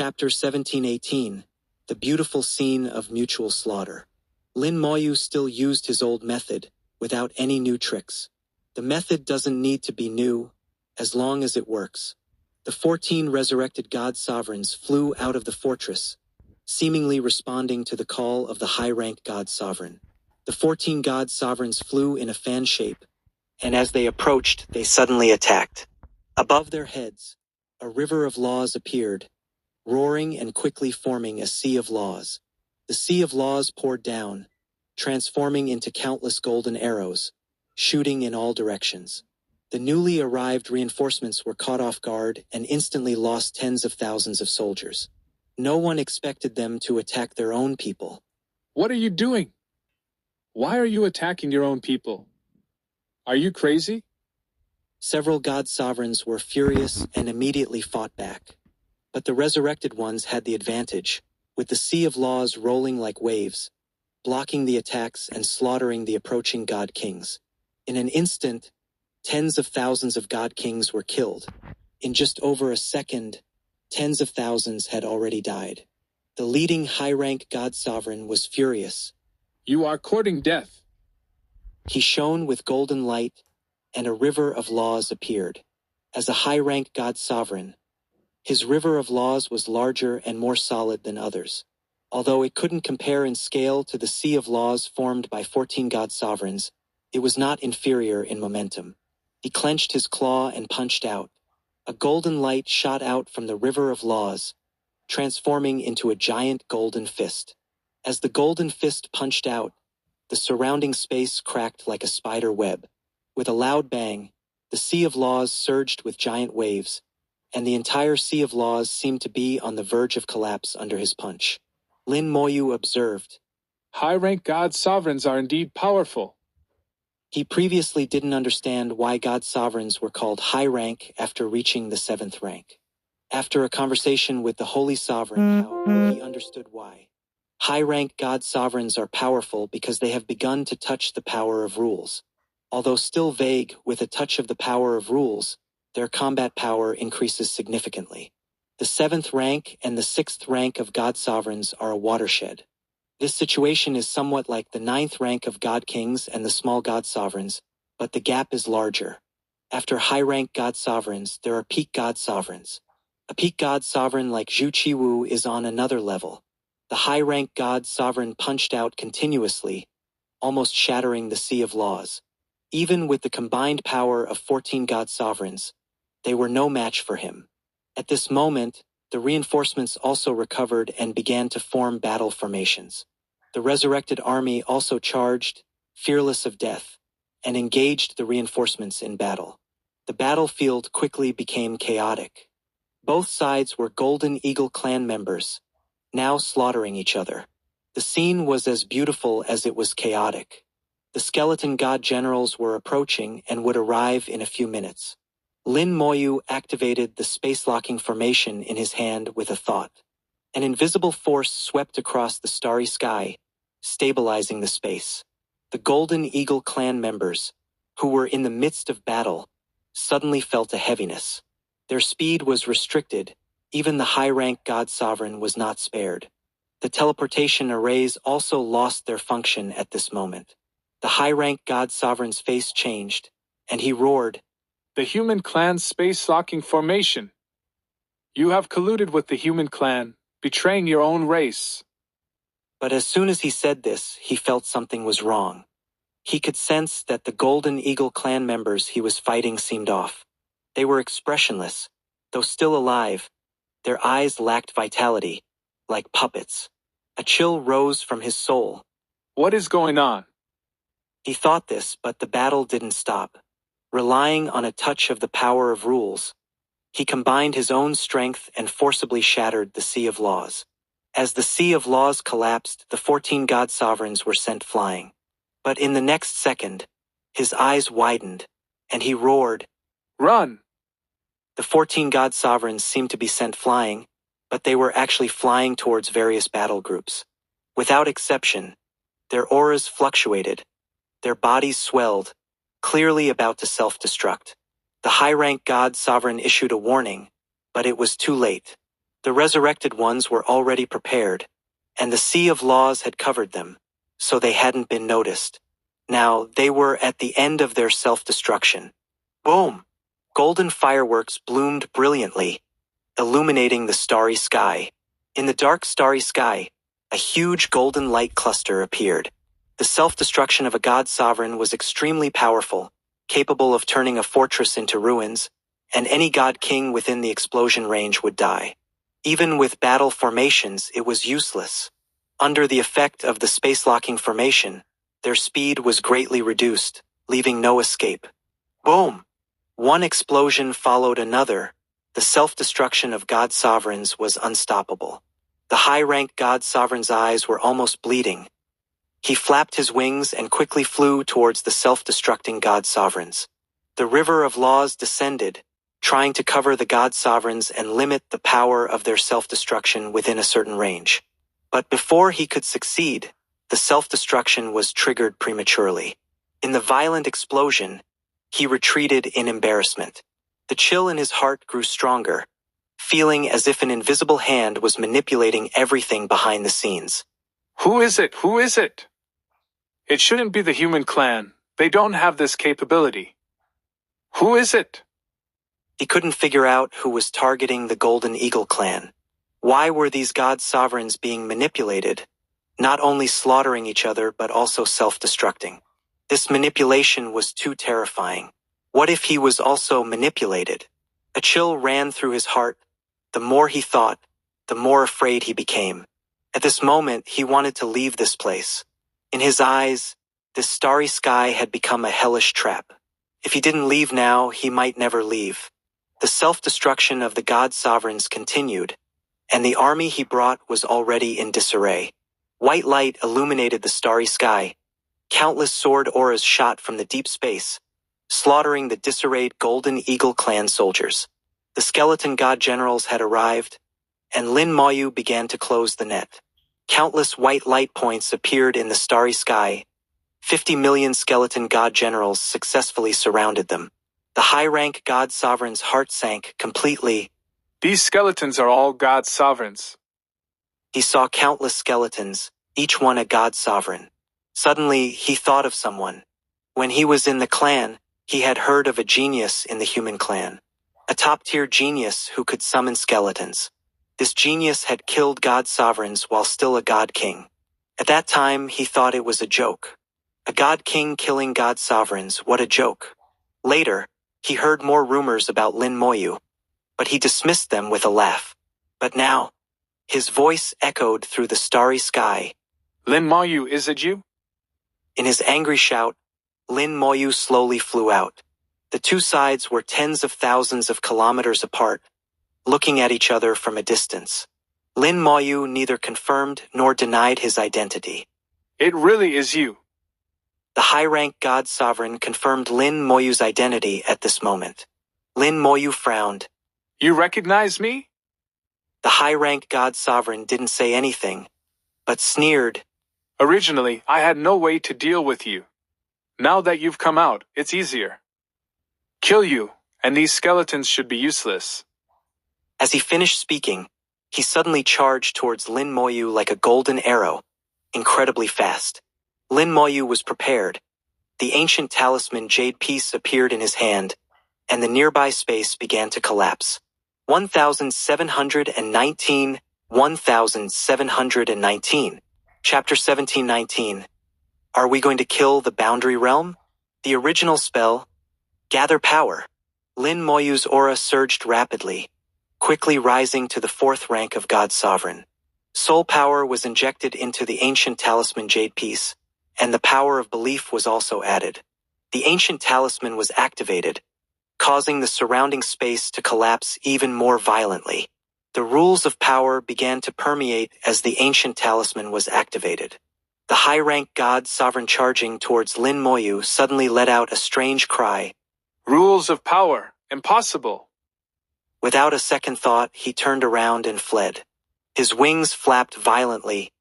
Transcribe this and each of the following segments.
Chapter 1718, The Beautiful Scene of Mutual Slaughter. Lin Moyu still used his old method, without any new tricks. The method doesn't need to be new, as long as it works. The 14 resurrected god sovereigns flew out of the fortress, seemingly responding to the call of the high-ranked god sovereign. The 14 god sovereigns flew in a fan shape, and as they approached, they suddenly attacked. Above their heads, a river of laws appeared, roaring and quickly forming a sea of laws. The sea of laws poured down, transforming into countless golden arrows, shooting in all directions. The newly arrived reinforcements were caught off guard and instantly lost tens of thousands of soldiers. No one expected them to attack their own people. What are you doing? Why are you attacking your own people? Are you crazy? Several god sovereigns were furious and immediately fought back. But the resurrected ones had the advantage, with the sea of laws rolling like waves, blocking the attacks and slaughtering the approaching god kings. In an instant, tens of thousands of god kings were killed. In just over a second, tens of thousands had already died. The leading high-rank god sovereign was furious. You are courting death. He shone with golden light, and a river of laws appeared. As a high-rank god sovereign, his river of laws was larger and more solid than others. Although it couldn't compare in scale to the sea of laws formed by 14 god sovereigns, it was not inferior in momentum. He clenched his claw and punched out. A golden light shot out from the river of laws, transforming into a giant golden fist. As the golden fist punched out, the surrounding space cracked like a spider web. With a loud bang, the sea of laws surged with giant waves, and the entire sea of laws seemed to be on the verge of collapse under his punch. Lin Moyu observed. High-rank god sovereigns are indeed powerful. He previously didn't understand why god sovereigns were called high rank after reaching the 7th rank. After a conversation with the Holy Sovereign, however, he understood why. High-rank god sovereigns are powerful because they have begun to touch the power of rules. Although still vague with a touch of the power of rules, their combat power increases significantly. The 7th rank and the 6th rank of god sovereigns are a watershed. This situation is somewhat like the 9th rank of god kings and the small god sovereigns, but the gap is larger. After high-rank god sovereigns, there are peak god sovereigns. A peak god sovereign like Zhu Qiwu is on another level. The high-rank god sovereign punched out continuously, almost shattering the sea of laws. Even with the combined power of 14 god sovereigns, they were no match for him. At this moment, the reinforcements also recovered and began to form battle formations. The resurrected army also charged, fearless of death, and engaged the reinforcements in battle. The battlefield quickly became chaotic. Both sides were Golden Eagle clan members, now slaughtering each other. The scene was as beautiful as it was chaotic. The skeleton god generals were approaching and would arrive in a few minutes. Lin Moyu activated the space-locking formation in his hand with a thought. An invisible force swept across the starry sky, stabilizing the space. The Golden Eagle clan members, who were in the midst of battle, suddenly felt a heaviness. Their speed was restricted, even the high-rank god sovereign was not spared. The teleportation arrays also lost their function at this moment. The high-rank god sovereign's face changed, and he roared, The human clan's space-locking formation. You have colluded with the human clan, betraying your own race. But as soon as he said this, he felt something was wrong. He could sense that the Golden Eagle clan members he was fighting seemed off. They were expressionless, though still alive. Their eyes lacked vitality, like puppets. A chill rose from his soul. What is going on? He thought this, but the battle didn't stop. Relying on a touch of the power of rules, he combined his own strength and forcibly shattered the Sea of Laws. As the Sea of Laws collapsed, the 14 god sovereigns were sent flying. But in the next second, his eyes widened, and he roared, Run! The 14 god sovereigns seemed to be sent flying, but they were actually flying towards various battle groups. Without exception, their auras fluctuated, their bodies swelled, clearly about to self-destruct. The high-rank god sovereign issued a warning, but it was too late. The resurrected ones were already prepared, and the sea of laws had covered them, so they hadn't been noticed. Now, they were at the end of their self-destruction. Boom! Golden fireworks bloomed brilliantly, illuminating the starry sky. In the dark starry sky, a huge golden light cluster appeared. The self-destruction of a god sovereign was extremely powerful, capable of turning a fortress into ruins, and any god king within the explosion range would die. Even with battle formations, it was useless. Under the effect of the space-locking formation, their speed was greatly reduced, leaving no escape. Boom! One explosion followed another. The self-destruction of god sovereigns was unstoppable. The high-ranked god sovereign's eyes were almost bleeding. He flapped his wings and quickly flew towards the self-destructing god sovereigns. The river of laws descended, trying to cover the god sovereigns and limit the power of their self-destruction within a certain range. But before he could succeed, the self-destruction was triggered prematurely. In the violent explosion, he retreated in embarrassment. The chill in his heart grew stronger, feeling as if an invisible hand was manipulating everything behind the scenes. Who is it? Who is it? It shouldn't be the human clan. They don't have this capability. Who is it? He couldn't figure out who was targeting the Golden Eagle clan. Why were these god sovereigns being manipulated, not only slaughtering each other but also self-destructing? This manipulation was too terrifying. What if he was also manipulated? A chill ran through his heart. The more he thought, the more afraid he became. At this moment, he wanted to leave this place. In his eyes, this starry sky had become a hellish trap. If he didn't leave now, he might never leave. The self-destruction of the god sovereigns continued, and the army he brought was already in disarray. White light illuminated the starry sky. Countless sword auras shot from the deep space, slaughtering the disarrayed Golden Eagle clan soldiers. The skeleton god generals had arrived, and Lin Moyu began to close the net. Countless white light points appeared in the starry sky. 50 million skeleton god generals successfully surrounded them. The high-rank god sovereign's heart sank completely. These skeletons are all god sovereigns. He saw countless skeletons, each one a god sovereign. Suddenly, he thought of someone. When he was in the clan, he had heard of a genius in the human clan. A top-tier genius who could summon skeletons. This genius had killed god sovereigns while still a god king. At that time, he thought it was a joke. A god king killing god sovereigns, what a joke. Later, he heard more rumors about Lin Moyu, but he dismissed them with a laugh. But now, his voice echoed through the starry sky. Lin Moyu, is it you? In his angry shout, Lin Moyu slowly flew out. The two sides were tens of thousands of kilometers apart, looking at each other from a distance. Lin Moyu neither confirmed nor denied his identity. It really is you. The high-ranked god sovereign confirmed Lin Moyu's identity at this moment. Lin Moyu frowned. You recognize me? The high-ranked god sovereign didn't say anything, but sneered. Originally, I had no way to deal with you. Now that you've come out, it's easier. Kill you, and these skeletons should be useless. As he finished speaking, he suddenly charged towards Lin Moyu like a golden arrow, incredibly fast. Lin Moyu was prepared. The ancient talisman jade piece appeared in his hand, and the nearby space began to collapse. 1719, 1719. Chapter 1719. Are we going to kill the boundary realm? The original spell, Gather Power. Lin Moyu's aura surged rapidly, quickly rising to the 4th rank of God Sovereign. Soul power was injected into the ancient talisman jade piece, and the power of belief was also added. The ancient talisman was activated, causing the surrounding space to collapse even more violently. The rules of power began to permeate as the ancient talisman was activated. The high-rank god sovereign charging towards Lin Moyu suddenly let out a strange cry. Rules of power, impossible. Without a second thought, he turned around and fled. His wings flapped violently,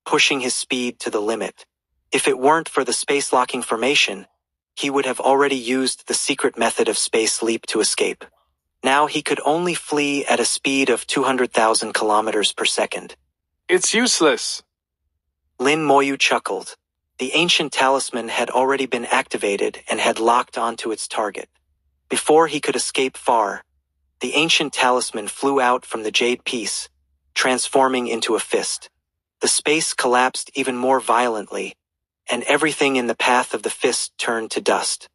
pushing his speed to the limit. If it weren't for the space-locking formation, he would have already used the secret method of space leap to escape. Now he could only flee at a speed of 200,000 kilometers per second. It's useless. Lin Moyu chuckled. The ancient talisman had already been activated and had locked onto its target. Before he could escape far, the ancient talisman flew out from the jade piece, transforming into a fist. The space collapsed even more violently, and everything in the path of the fist turned to dust.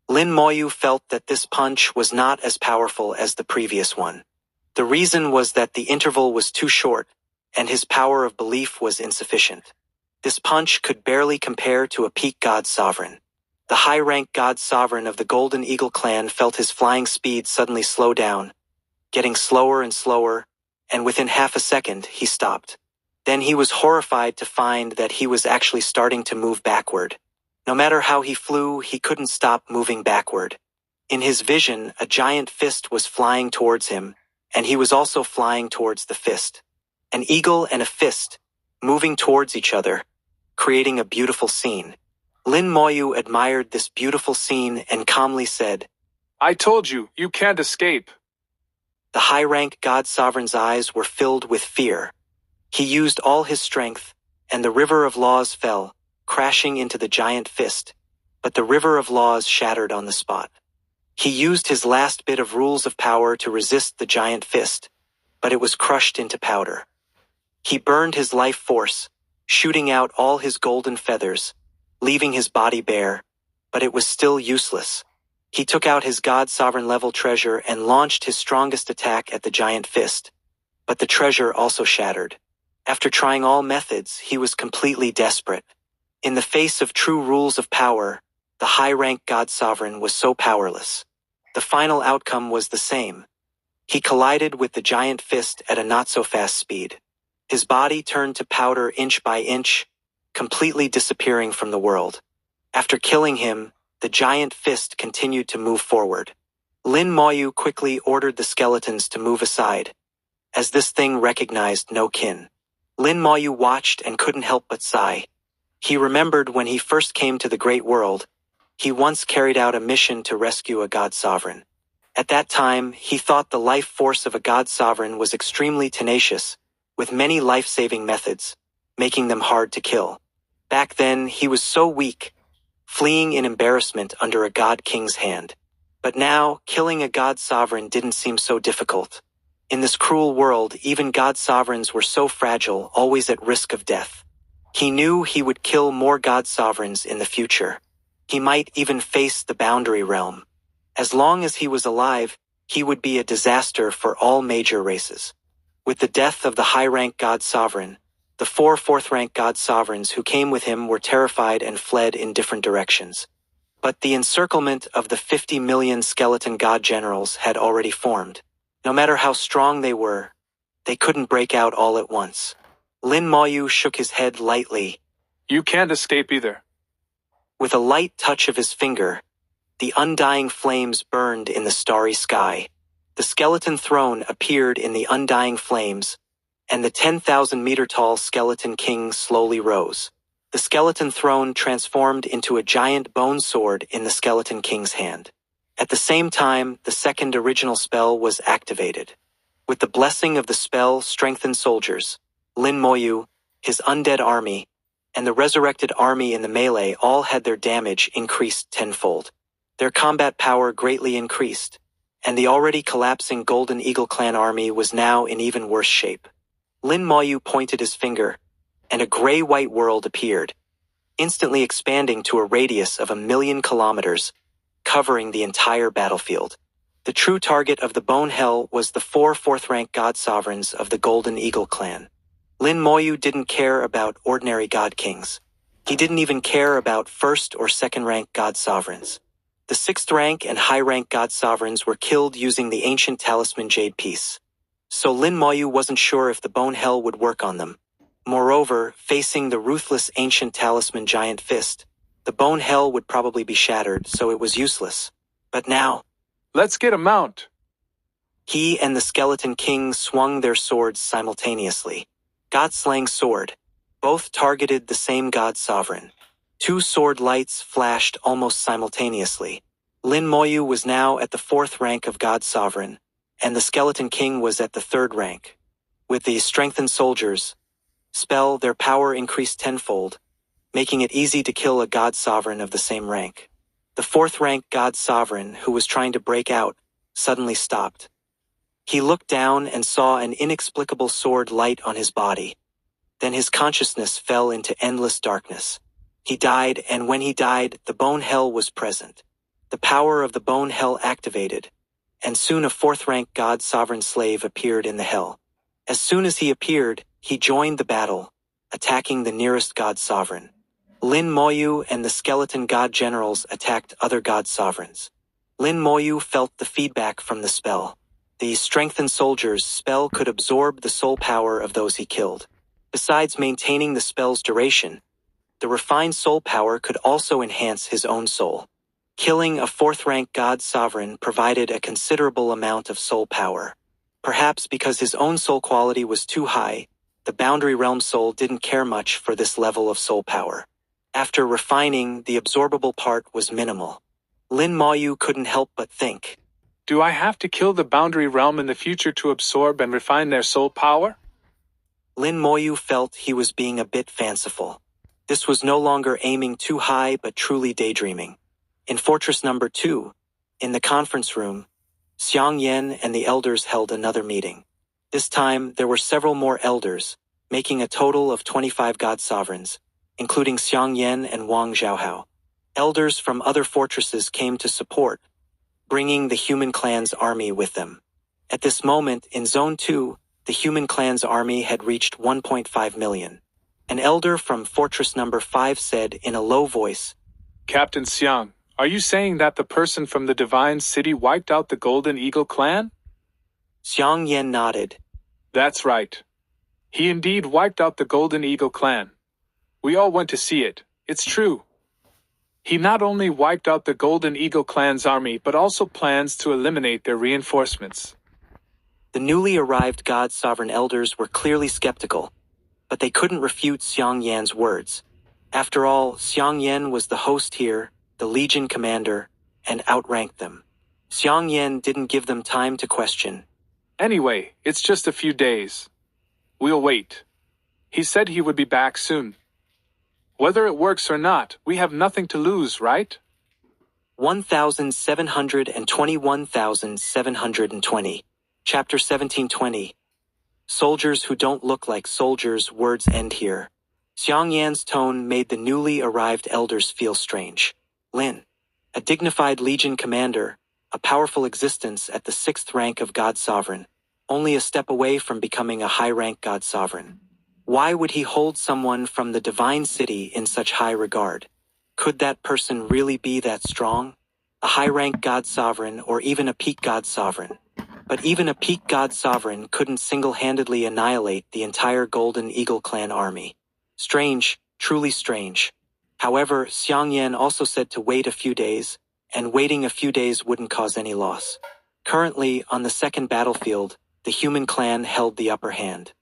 Lin Moyu felt that this punch was not as powerful as the previous one. The reason was that the interval was too short, and his power of belief was insufficient. This punch could barely compare to a peak god sovereign. The high-rank god sovereign of the Golden Eagle clan felt his flying speed suddenly slow down, getting slower and slower, and within half a second he stopped. Then he was horrified to find that he was actually starting to move backward. No matter how he flew, he couldn't stop moving backward. In his vision, a giant fist was flying towards him, and he was also flying towards the fist. An eagle and a fist, moving towards each other, creating a beautiful scene. Lin Moyu admired this beautiful scene and calmly said, I told you, you can't escape. The high-rank god sovereign's eyes were filled with fear. He used all his strength, and the river of laws fell, crashing into the giant fist, but the river of laws shattered on the spot. He used his last bit of rules of power to resist the giant fist, but it was crushed into powder. He burned his life force, shooting out all his golden feathers, leaving his body bare, but it was still useless. He took out his god sovereign level treasure and launched his strongest attack at the giant fist, but the treasure also shattered. After trying all methods, he was completely desperate. In the face of true rules of power, the high-rank god sovereign was so powerless. The final outcome was the same. He collided with the giant fist at a not-so-fast speed. His body turned to powder inch by inch, completely disappearing from the world. After killing him, the giant fist continued to move forward. Lin Moyu quickly ordered the skeletons to move aside, as this thing recognized no kin. Lin Moyu watched and couldn't help but sigh. He remembered when he first came to the Great World, he once carried out a mission to rescue a god sovereign. At that time, he thought the life force of a god sovereign was extremely tenacious, with many life-saving methods, making them hard to kill. Back then, he was so weak, fleeing in embarrassment under a god king's hand. But now, killing a god sovereign didn't seem so difficult. In this cruel world, even god sovereigns were so fragile, always at risk of death. He knew he would kill more god sovereigns in the future. He might even face the boundary realm. As long as he was alive, he would be a disaster for all major races. With the death of the high-rank god sovereign, the 4 fourth-rank god sovereigns who came with him were terrified and fled in different directions. But the encirclement of the 50 million skeleton god generals had already formed. No matter how strong they were, they couldn't break out all at once. Lin Moyu shook his head lightly. You can't escape either. With a light touch of his finger, the undying flames burned in the starry sky. The skeleton throne appeared in the undying flames, and the 10,000-meter-tall skeleton king slowly rose. The skeleton throne transformed into a giant bone sword in the skeleton king's hand. At the same time, the second original spell was activated. With the blessing of the spell strengthened soldiers, Lin Moyu, his undead army, and the resurrected army in the melee all had their damage increased tenfold. Their combat power greatly increased, and the already collapsing Golden Eagle clan army was now in even worse shape. Lin Moyu pointed his finger, and a gray-white world appeared, instantly expanding to a radius of 1,000,000 kilometers, covering the entire battlefield. The true target of the Bone Hell was the 4 fourth-rank god sovereigns of the Golden Eagle clan. Lin Moyu didn't care about ordinary god kings. He didn't even care about first or second-rank god sovereigns. The 6th rank and high-rank god sovereigns were killed using the ancient talisman jade piece. So Lin Moyu wasn't sure if the Bone Hell would work on them. Moreover, facing the ruthless ancient talisman giant fist, the Bone Hell would probably be shattered, so it was useless. But now, Let's get a mount. he and the Skeleton King swung their swords simultaneously. God-slaying sword. Both targeted the same god sovereign. 2 sword lights flashed almost simultaneously. Lin Moyu was now at the 4th rank of god sovereign, and the Skeleton King was at the 3rd rank. With the strengthened soldiers spell, their power increased tenfold, making it easy to kill a god sovereign of the same rank. The 4th rank god sovereign, who was trying to break out, suddenly stopped. He looked down and saw an inexplicable sword light on his body. Then his consciousness fell into endless darkness. He died, and when he died, the bone hell was present. The power of the bone hell activated, and soon a 4th rank god sovereign slave appeared in the hell. As soon as he appeared, he joined the battle, attacking the nearest god sovereign. Lin Moyu and the skeleton god generals attacked other god sovereigns. Lin Moyu felt the feedback from the spell. The strengthened soldiers' spell could absorb the soul power of those he killed. Besides maintaining the spell's duration, the refined soul power could also enhance his own soul. Killing a 4th rank god sovereign provided a considerable amount of soul power. Perhaps because his own soul quality was too high, the Boundary Realm soul didn't care much for this level of soul power. After refining, the absorbable part was minimal. Lin Moyu couldn't help but think, Do I have to kill the Boundary Realm in the future to absorb and refine their soul power? Lin Moyu felt he was being a bit fanciful. This was no longer aiming too high but truly daydreaming. In Fortress Number 2, in the conference room, Xiang Yan and the elders held another meeting. This time, there were several more elders, making a total of 25 god sovereigns, including Xiang Yan and Wang Zhaohao. Elders from other fortresses came to support, bringing the human clan's army with them. At this moment, in Zone 2, the human clan's army had reached 1.5 million. An elder from Fortress Number 5 said in a low voice, Captain Xiang, are you saying that the person from the Divine City wiped out the Golden Eagle clan? Xiang Yan nodded. That's right. He indeed wiped out the Golden Eagle clan. We all went to see it. It's true. He not only wiped out the Golden Eagle clan's army but also plans to eliminate their reinforcements. The newly arrived god sovereign elders were clearly skeptical, but they couldn't refute Xiang Yan's words. After all, Xiang Yan was the host here, the Legion commander, and outranked them. Xiang Yan didn't give them time to question. Anyway, it's just a few days. We'll wait. He said he would be back soon. Whether it works or not, we have nothing to lose, right? 1720. Chapter 1720. Soldiers who don't look like soldiers. Words end here. Xiang Yan's tone made the newly arrived elders feel strange. Lin, a dignified Legion commander, a powerful existence at the 6th rank of God Sovereign, only a step away from becoming a high-rank God Sovereign. Why would he hold someone from the Divine City in such high regard? Could that person really be that strong? A high-rank God Sovereign or even a peak God Sovereign? But even a peak God Sovereign couldn't single-handedly annihilate the entire Golden Eagle clan army. Strange, truly strange. However, Xiang Yan also said to wait a few days, and waiting a few days wouldn't cause any loss. Currently, on the 2nd battlefield, the human clan held the upper hand.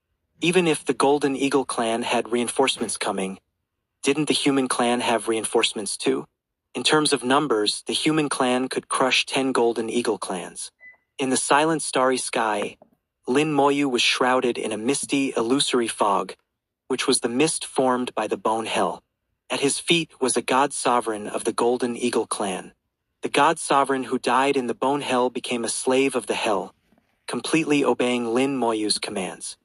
Even if the Golden Eagle clan had reinforcements coming, didn't the human clan have reinforcements too? In terms of numbers, the human clan could crush 10 Golden Eagle clans. In the silent starry sky, Lin Moyu was shrouded in a misty, illusory fog, which was the mist formed by the Bone Hell. At his feet was a god sovereign of the Golden Eagle clan. The god sovereign who died in the Bone Hell became a slave of the Hell, completely obeying Lin Moyu's commands.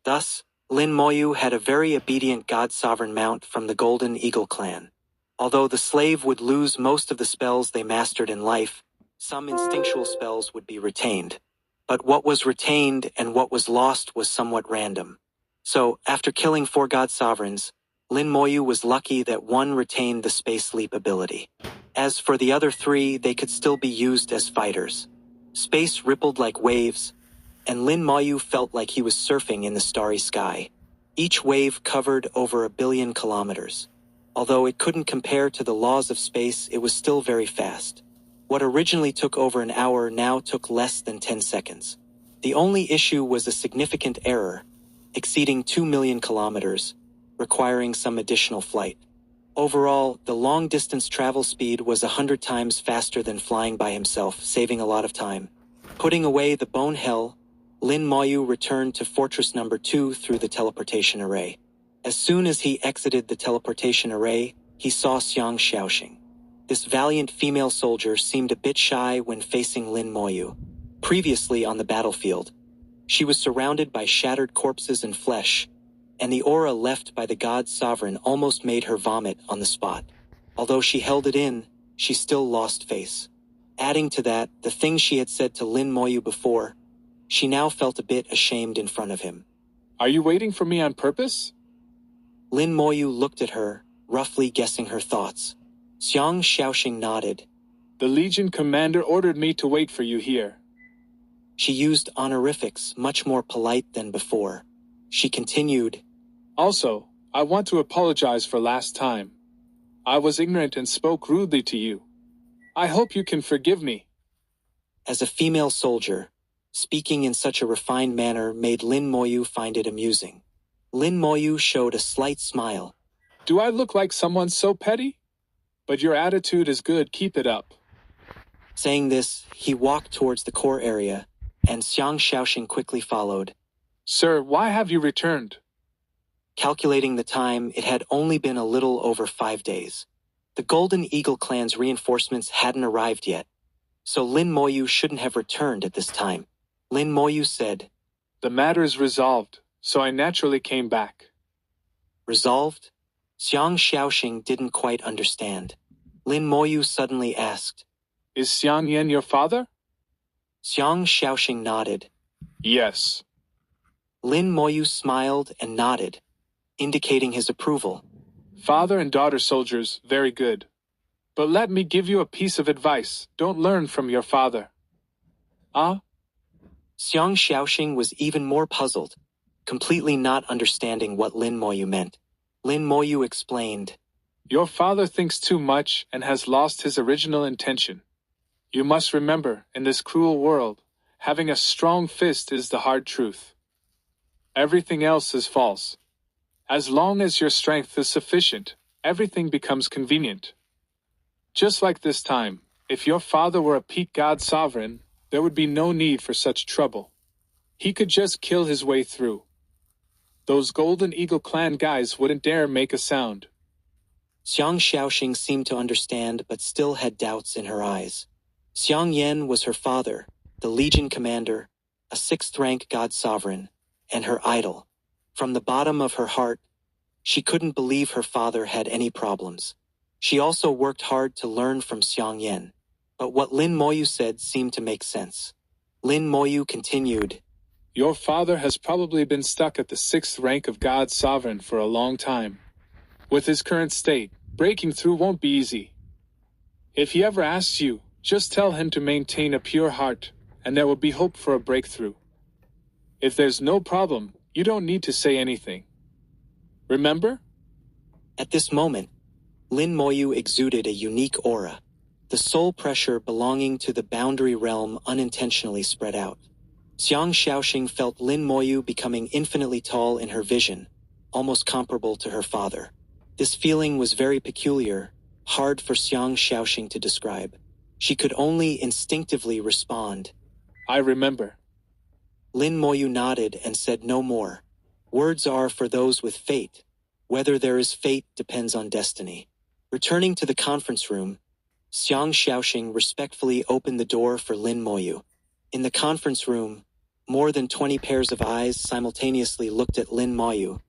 Thus, Lin Moyu had a very obedient god sovereign mount from the Golden Eagle clan. Although the slave would lose most of the spells they mastered in life, some instinctual spells would be retained. But what was retained and what was lost was somewhat random. So, after killing 4 god sovereigns, Lin Moyu was lucky that one retained the space leap ability. As for the other 3, they could still be used as fighters. Space rippled like waves, and Lin Moyu felt like he was surfing in the starry sky. Each wave covered over 1 billion kilometers. Although it couldn't compare to the laws of space, it was still very fast. What originally took over an hour now took less than 10 seconds. The only issue was a significant error, exceeding 2 million kilometers, requiring some additional flight. Overall, the long-distance travel speed was 100 times faster than flying by himself, saving a lot of time. Putting away the bone hell, Lin Moyu returned to Fortress Number 2 through the teleportation array. As soon as he exited the teleportation array, he saw Xiang Xiaoxing. This valiant female soldier seemed a bit shy when facing Lin Moyu. Previously on the battlefield, she was surrounded by shattered corpses and flesh, and the aura left by the god sovereign almost made her vomit on the spot. Although she held it in, she still lost face. Adding to that, the things she had said to Lin Moyu before, she now felt a bit ashamed in front of him. Are you waiting for me on purpose? Lin Moyu looked at her, roughly guessing her thoughts. Xiang Xiaoxing nodded. The Legion commander ordered me to wait for you here. She used honorifics, much more polite than before. She continued, Also, I want to apologize for last time. I was ignorant and spoke rudely to you. I hope you can forgive me. As a female soldier, speaking in such a refined manner made Lin Moyu find it amusing. Lin Moyu showed a slight smile. Do I look like someone so petty? But your attitude is good, keep it up. Saying this, he walked towards the core area, and Xiang Xiaoxing quickly followed. Sir, why have you returned? Calculating the time, it had only been a little over 5 days. The Golden Eagle clan's reinforcements hadn't arrived yet, so Lin Moyu shouldn't have returned at this time. Lin Moyu said, The matter is resolved, so I naturally came back. Resolved? Xiang Xiaoxing didn't quite understand. Lin Moyu suddenly asked, Is Xiang Yan your father? Xiang Xiaoxing nodded. Yes. Lin Moyu smiled and nodded, indicating his approval. Father and daughter soldiers, very good. But let me give you a piece of advice, don't learn from your father. Ah? Xiang Xiaoxing was even more puzzled, completely not understanding what Lin Moyu meant. Lin Moyu explained, Your father thinks too much and has lost his original intention. You must remember, in this cruel world, having a strong fist is the hard truth. Everything else is false. As long as your strength is sufficient, everything becomes convenient. Just like this time, if your father were a peak god sovereign, there would be no need for such trouble. He could just kill his way through. Those Golden Eagle clan guys wouldn't dare make a sound. Xiang Xiaoxing seemed to understand but still had doubts in her eyes. Xiang Yan was her father, the Legion commander, a 6th-rank god sovereign, and her idol. From the bottom of her heart, she couldn't believe her father had any problems. She also worked hard to learn from Xiang Yan. But what Lin Moyu said seemed to make sense. Lin Moyu continued, Your father has probably been stuck at the 6th rank of God Sovereign for a long time. With his current state, breaking through won't be easy. If he ever asks you, just tell him to maintain a pure heart, and there will be hope for a breakthrough. If there's no problem, you don't need to say anything. Remember? At this moment, Lin Moyu exuded a unique aura. The soul pressure belonging to the boundary realm unintentionally spread out. Xiang Xiaoxing felt Lin Moyu becoming infinitely tall in her vision, almost comparable to her father. This feeling was very peculiar, hard for Xiang Xiaoxing to describe. She could only instinctively respond. I remember. Lin Moyu nodded and said no more. Words are for those with fate. Whether there is fate depends on destiny. Returning to the conference room, Xiang Xiaoxing respectfully opened the door for Lin Moyu. In the conference room, more than 20 pairs of eyes simultaneously looked at Lin Moyu,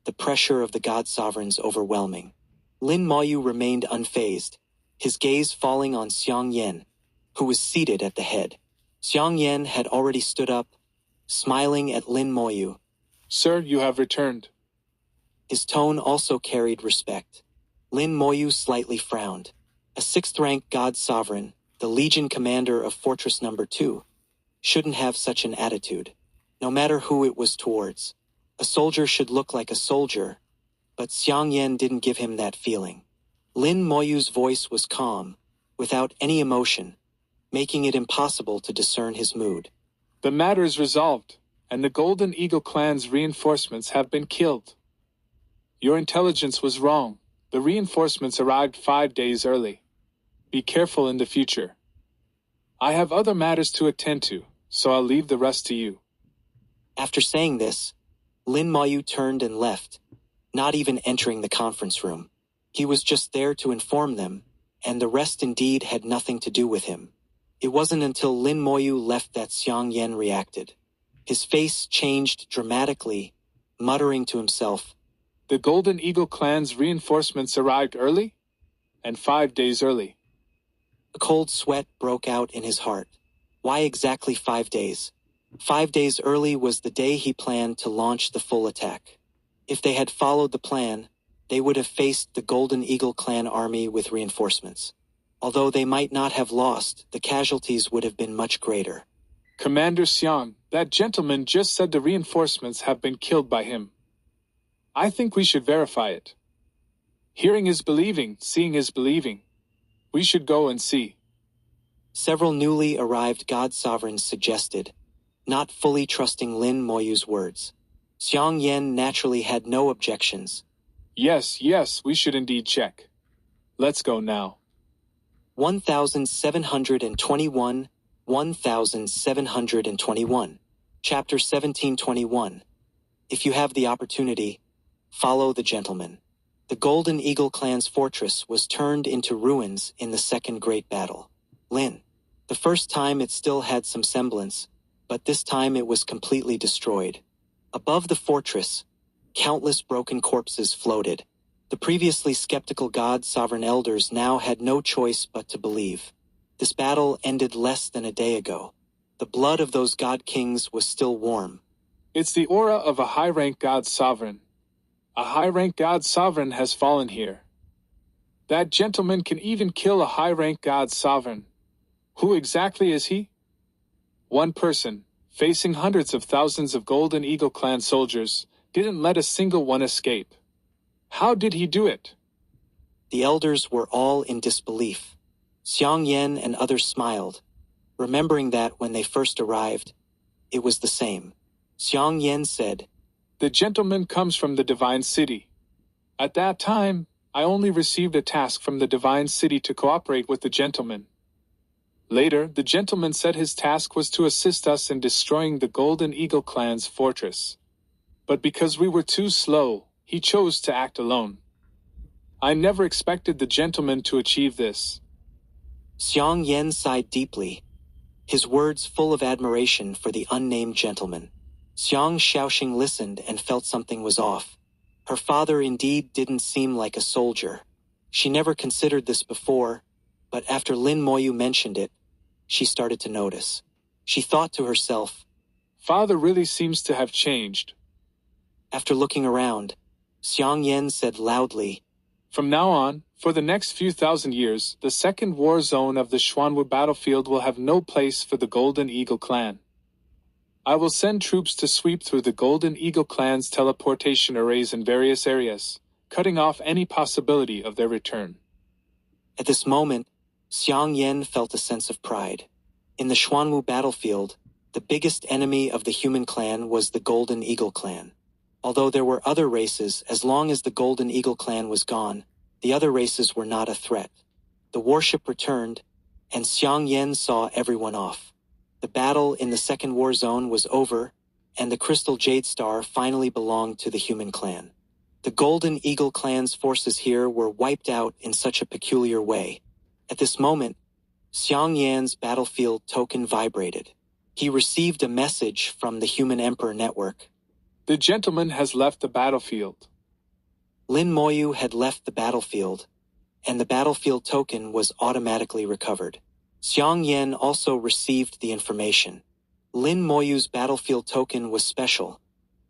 the pressure of the god sovereigns overwhelming. Lin Moyu remained unfazed, his gaze falling on Xiang Yan, who was seated at the head. Xiang Yan had already stood up, smiling at Lin Moyu. Sir, you have returned. His tone also carried respect. Lin Moyu slightly frowned. A 6th-rank god sovereign, the Legion commander of Fortress Number 2, shouldn't have such an attitude, no matter who it was towards. A soldier should look like a soldier, but Xiang Yan didn't give him that feeling. Lin Moyu's voice was calm, without any emotion, making it impossible to discern his mood. The matter is resolved, and the Golden Eagle clan's reinforcements have been killed. Your intelligence was wrong. The reinforcements arrived 5 days early. Be careful in the future. I have other matters to attend to, so I'll leave the rest to you. After saying this, Lin Moyu turned and left, not even entering the conference room. He was just there to inform them, and the rest indeed had nothing to do with him. It wasn't until Lin Moyu left that Xiang Yan reacted. His face changed dramatically, muttering to himself, The Golden Eagle clan's reinforcements arrived early? And 5 days early. A cold sweat broke out in his heart. Why exactly 5 days? 5 days early was the day he planned to launch the full attack. If they had followed the plan, they would have faced the Golden Eagle clan army with reinforcements. Although they might not have lost, the casualties would have been much greater. Commander Xiang, that gentleman just said the reinforcements have been killed by him. I think we should verify it. Hearing is believing, seeing is believing. We should go and see. Several newly arrived god sovereigns suggested, not fully trusting Lin Moyu's words. Xiang Yan naturally had no objections. Yes, we should indeed check. Let's go now. 1721, 1721. Chapter 1721. If you have the opportunity, follow the gentleman. The Golden Eagle clan's fortress was turned into ruins in the Second Great Battle. Lin. The first time it still had some semblance, but this time it was completely destroyed. Above the fortress, countless broken corpses floated. The previously skeptical god sovereign elders now had no choice but to believe. This battle ended less than a day ago. The blood of those god kings was still warm. It's the aura of a high-rank god sovereign. A high-rank god sovereign has fallen here. That gentleman can even kill a high-rank god sovereign. Who exactly is he? One person, facing hundreds of thousands of Golden Eagle clan soldiers, didn't let a single one escape. How did he do it? The elders were all in disbelief. Xiang Yan and others smiled, remembering that when they first arrived, it was the same. Xiang Yan said, The gentleman comes from the Divine City. At that time, I only received a task from the Divine City to cooperate with the gentleman. Later, the gentleman said his task was to assist us in destroying the Golden Eagle clan's fortress. But because we were too slow, he chose to act alone. I never expected the gentleman to achieve this. Xiang Yan sighed deeply, his words full of admiration for the unnamed gentleman. Xiang Shaoxing listened and felt something was off. Her father indeed didn't seem like a soldier. She never considered this before, but after Lin Moyu mentioned it, she started to notice. She thought to herself, Father really seems to have changed. After looking around, Xiang Yan said loudly, From now on, for the next few thousand years, the second war zone of the Xuanwu battlefield will have no place for the Golden Eagle clan. I will send troops to sweep through the Golden Eagle clan's teleportation arrays in various areas, cutting off any possibility of their return. At this moment, Xiang Yan felt a sense of pride. In the Xuanwu battlefield, the biggest enemy of the human clan was the Golden Eagle clan. Although there were other races, as long as the Golden Eagle clan was gone, the other races were not a threat. The warship returned, and Xiang Yan saw everyone off. The battle in the second war zone was over, and the Crystal Jade Star finally belonged to the human clan. The Golden Eagle clan's forces here were wiped out in such a peculiar way. At this moment, Xiang Yan's battlefield token vibrated. He received a message from the Human Emperor Network. The gentleman has left the battlefield. Lin Moyu had left the battlefield, and the battlefield token was automatically recovered. Xiang Yan also received the information. Lin Moyu's battlefield token was special,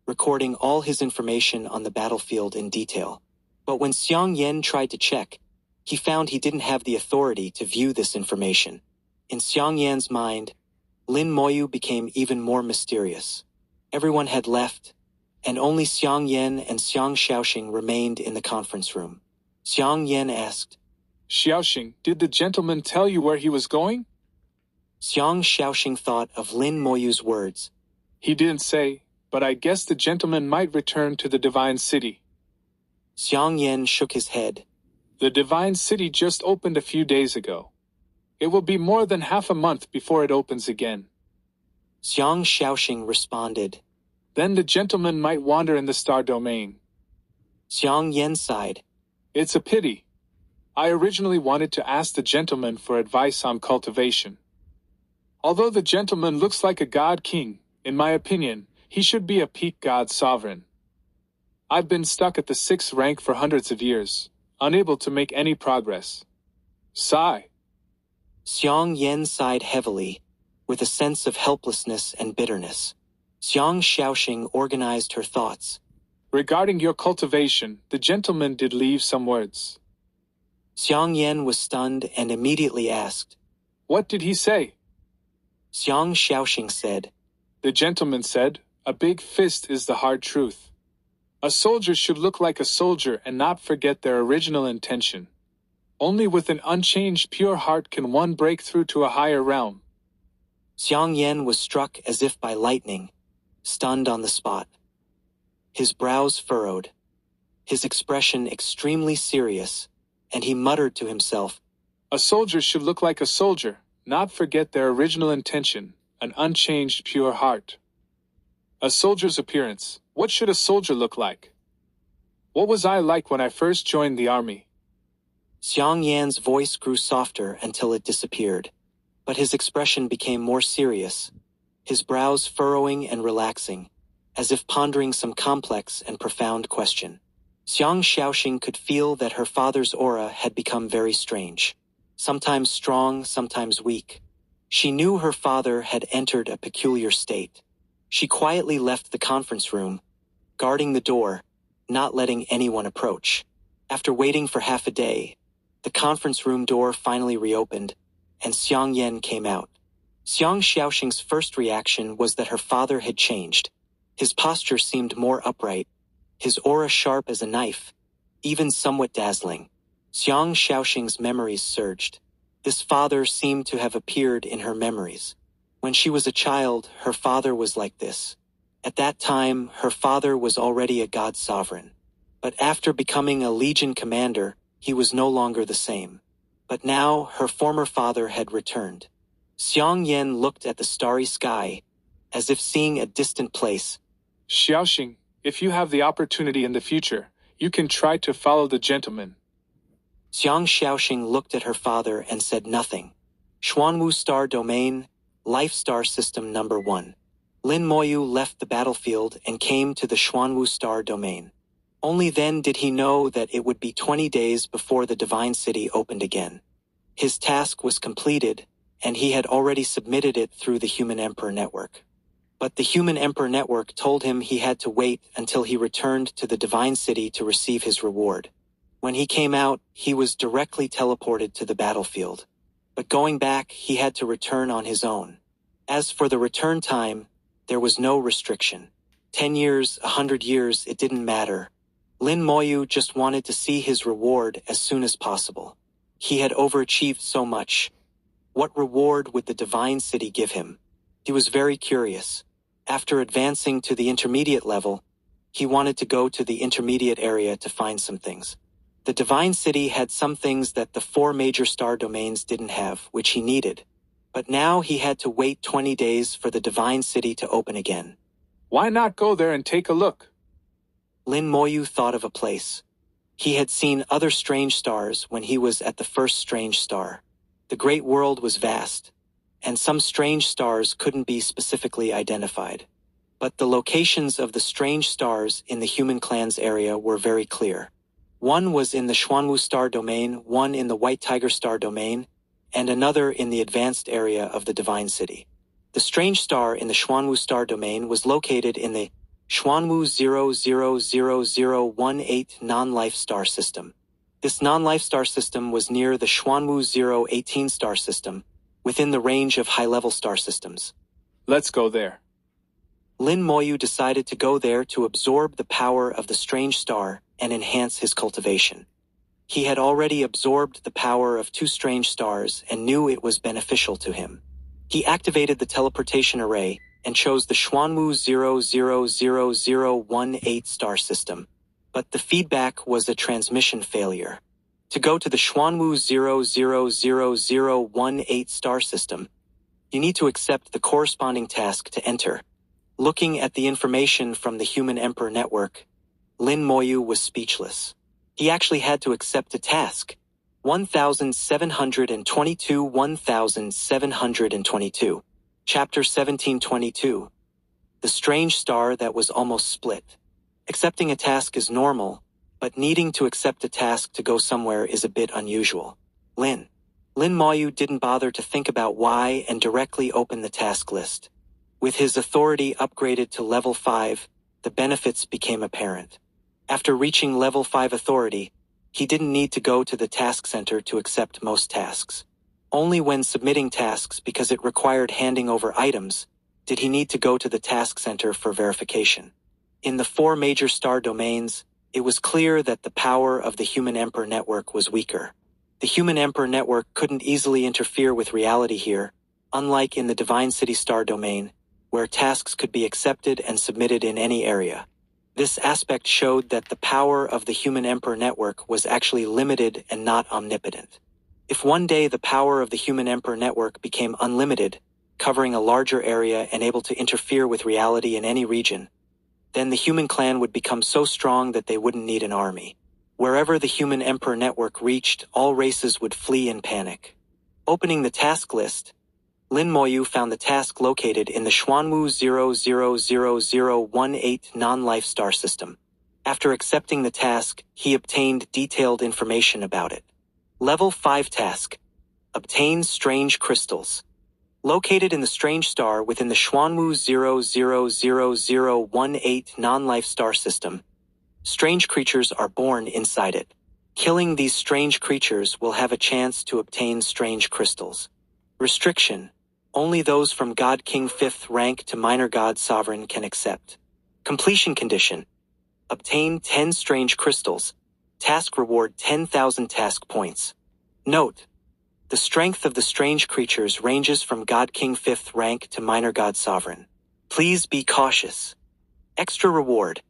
recording all his information on the battlefield in detail. But when Xiang Yan tried to check, he found he didn't have the authority to view this information. In Xiang Yan's mind, Lin Moyu became even more mysterious. Everyone had left, and only Xiang Yan and Xiang Shaoxing remained in the conference room. Xiang Yan asked, Xiaoxing, did the gentleman tell you where he was going? Xiang Shaoxing thought of Lin Moyu's words. He didn't say, but I guess the gentleman might return to the Divine City. Xiang Yan shook his head. The Divine City just opened a few days ago. It will be more than half a month before it opens again. Xiang Shaoxing responded. Then the gentleman might wander in the star domain. Xiang Yan sighed. It's a pity. I originally wanted to ask the gentleman for advice on cultivation. Although the gentleman looks like a god king, in my opinion, he should be a peak god sovereign. I've been stuck at the 6th rank for hundreds of years, unable to make any progress. Sigh. Xiang Yan sighed heavily, with a sense of helplessness and bitterness. Xiang Shaoxing organized her thoughts. Regarding your cultivation, the gentleman did leave some words. Xiang Yan was stunned and immediately asked. What did he say? Xiang Shaoxing said. The gentleman said, a big fist is the hard truth. A soldier should look like a soldier and not forget their original intention. Only with an unchanged pure heart can one break through to a higher realm. Xiang Yan was struck as if by lightning, stunned on the spot. His brows furrowed, his expression extremely serious, and he muttered to himself, A soldier should look like a soldier, not forget their original intention, an unchanged pure heart. A soldier's appearance. What should a soldier look like? What was I like when I first joined the army? Xiang Yan's voice grew softer until it disappeared, but his expression became more serious, his brows furrowing and relaxing, as if pondering some complex and profound question. Xiang Shaoxing could feel that her father's aura had become very strange, sometimes strong, sometimes weak. She knew her father had entered a peculiar state. She quietly left the conference room, guarding the door, not letting anyone approach. After waiting for half a day, the conference room door finally reopened, and Xiang Yan came out. Xiang Shaoxing's first reaction was that her father had changed. His posture seemed more upright, his aura sharp as a knife, even somewhat dazzling. Xiang Shaoxing's memories surged. This father seemed to have appeared in her memories. When she was a child, her father was like this. At that time, her father was already a god sovereign. But after becoming a legion commander, he was no longer the same. But now, her former father had returned. Xiang Yan looked at the starry sky, as if seeing a distant place. Xiaoxing, if you have the opportunity in the future, you can try to follow the gentleman. Xiang Shaoxing looked at her father and said nothing. Xuanwu Star Domain, Life Star System Number 1. Lin Moyu left the battlefield and came to the Xuanwu Star Domain. Only then did he know that it would be 20 days before the Divine City opened again. His task was completed, and he had already submitted it through the Human Emperor Network. But the Human Emperor Network told him he had to wait until he returned to the Divine City to receive his reward. When he came out, he was directly teleported to the battlefield. But going back, he had to return on his own. As for the return time, there was no restriction. 10 years, 100 years, it didn't matter. Lin Moyu just wanted to see his reward as soon as possible. He had overachieved so much. What reward would the Divine City give him? He was very curious. After advancing to the intermediate level, he wanted to go to the intermediate area to find some things. The Divine City had some things that the 4 major star domains didn't have, which he needed. But now he had to wait 20 days for the Divine City to open again. Why not go there and take a look? Lin Moyu thought of a place. He had seen other strange stars when he was at the first strange star. The great world was vast, and some strange stars couldn't be specifically identified. But the locations of the strange stars in the human clans area were very clear. One was in the Xuanwu Star Domain, one in the White Tiger Star Domain, and another in the advanced area of the Divine City. The strange star in the Xuanwu Star Domain was located in the Xuanwu 000018 non-life star system. This non-life star system was near the Xuanwu 018 star system, within the range of high-level star systems. Let's go there. Lin Moyu decided to go there to absorb the power of the strange star and enhance his cultivation. He had already absorbed the power of 2 strange stars and knew it was beneficial to him. He activated the teleportation array and chose the Xuanwu 000018 star system, but the feedback was a transmission failure. To go to the Xuanwu 000018 star system, You need to accept the corresponding task to enter. Looking at the information from the Human Emperor Network, Lin Moyu was speechless. He actually had to accept a task. 1722 Chapter 1722. The Strange Star That Was Almost Split. Accepting a task is normal, but needing to accept a task to go somewhere is a bit unusual. Lin Moyu didn't bother to think about why and directly opened the task list. With his authority upgraded to level 5, the benefits became apparent. After reaching level 5 authority, he didn't need to go to the task center to accept most tasks. Only when submitting tasks because it required handing over items did he need to go to the task center for verification. In the 4 major star domains, it was clear that the power of the Human Emperor Network was weaker. The Human Emperor Network couldn't easily interfere with reality here, unlike in the Divine City star domain, where tasks could be accepted and submitted in any area. This aspect showed that the power of the Human Emperor Network was actually limited and not omnipotent. If one day the power of the Human Emperor Network became unlimited, covering a larger area and able to interfere with reality in any region, then the human clan would become so strong that they wouldn't need an army. Wherever the Human Emperor Network reached, all races would flee in panic. Opening the task list, Lin Moyu found the task located in the Xuanwu 000018 non-life star system. After accepting the task, he obtained detailed information about it. Level 5 task. Obtain strange crystals. Located in the strange star within the Xuanwu 000018 non-life star system, strange creatures are born inside it. Killing these strange creatures will have a chance to obtain strange crystals. Restriction. Only those from God King 5th rank to Minor God Sovereign can accept. Completion condition. Obtain 10 strange crystals. Task reward 10,000 task points. Note: the strength of the strange creatures ranges from God King 5th rank to Minor God Sovereign. Please be cautious. Extra reward.